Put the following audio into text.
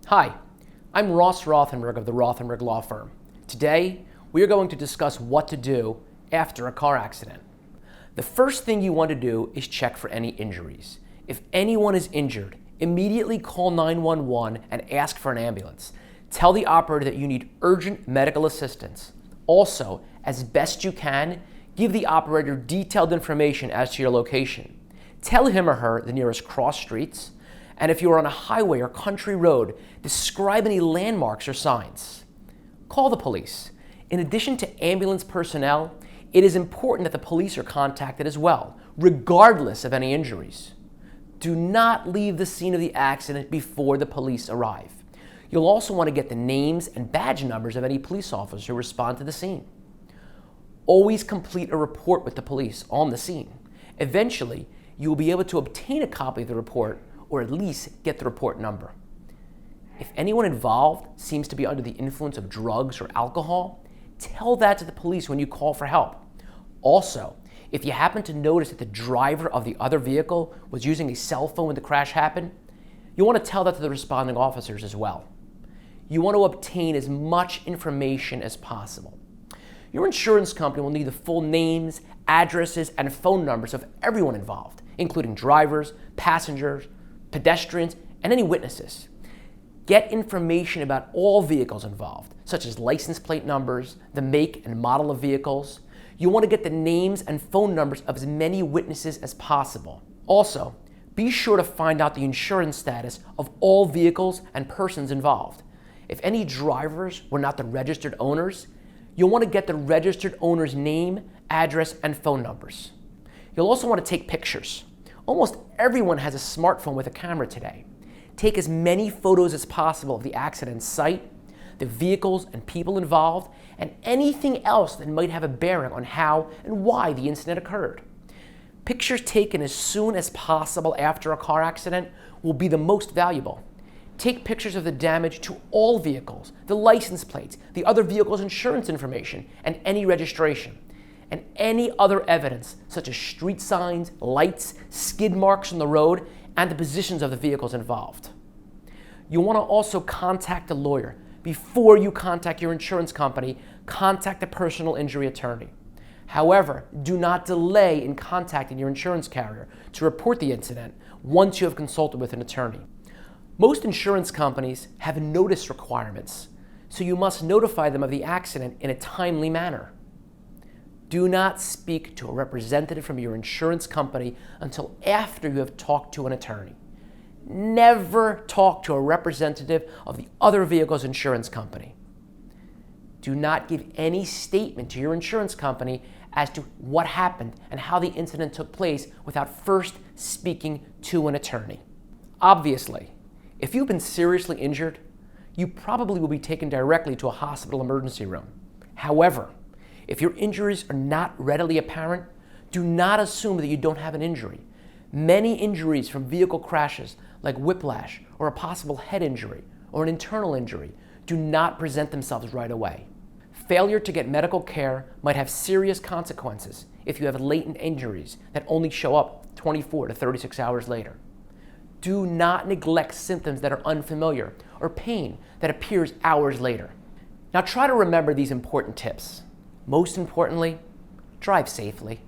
Hi, I'm Ross Rothenberg of the Rothenberg Law Firm. Today, we are going to discuss what to do after a car accident. The first thing you want to do is check for any injuries. If anyone is injured, immediately call 911 and ask for an ambulance. Tell the operator that you need urgent medical assistance. Also, as best you can, give the operator detailed information as to your location. Tell him or her the nearest cross streets, and if you are on a highway or country road, describe any landmarks or signs. Call the police. In addition to ambulance personnel, it is important that the police are contacted as well, regardless of any injuries. Do not leave the scene of the accident before the police arrive. You'll also want to get the names and badge numbers of any police officers who respond to the scene. Always complete a report with the police on the scene. Eventually, you will be able to obtain a copy of the report or at least get the report number. If anyone involved seems to be under the influence of drugs or alcohol, tell that to the police when you call for help. Also, if you happen to notice that the driver of the other vehicle was using a cell phone when the crash happened, you want to tell that to the responding officers as well. You want to obtain as much information as possible. Your insurance company will need the full names, addresses, and phone numbers of everyone involved, including drivers, passengers, pedestrians, and any witnesses. Get information about all vehicles involved, such as license plate numbers, the make and model of vehicles. You want to get the names and phone numbers of as many witnesses as possible. Also, be sure to find out the insurance status of all vehicles and persons involved. If any drivers were not the registered owners, you'll want to get the registered owner's name, address, and phone numbers. You'll also want to take pictures. Almost everyone has a smartphone with a camera today. Take as many photos as possible of the accident site, the vehicles and people involved, and anything else that might have a bearing on how and why the incident occurred. Pictures taken as soon as possible after a car accident will be the most valuable. Take pictures of the damage to all vehicles, the license plates, the other vehicle's insurance information, and any registration, and any other evidence such as street signs, lights, skid marks on the road, and the positions of the vehicles involved. You want to also contact a lawyer. Before you contact your insurance company, contact a personal injury attorney. However, do not delay in contacting your insurance carrier to report the incident once you have consulted with an attorney. Most insurance companies have notice requirements, so you must notify them of the accident in a timely manner. Do not speak to a representative from your insurance company until after you have talked to an attorney. Never talk to a representative of the other vehicle's insurance company. Do not give any statement to your insurance company as to what happened and how the incident took place without first speaking to an attorney. Obviously, if you've been seriously injured, you probably will be taken directly to a hospital emergency room. However, if your injuries are not readily apparent, do not assume that you don't have an injury. Many injuries from vehicle crashes, like whiplash or a possible head injury or an internal injury, do not present themselves right away. Failure to get medical care might have serious consequences if you have latent injuries that only show up 24 to 36 hours later. Do not neglect symptoms that are unfamiliar or pain that appears hours later. Now try to remember these important tips. Most importantly, drive safely.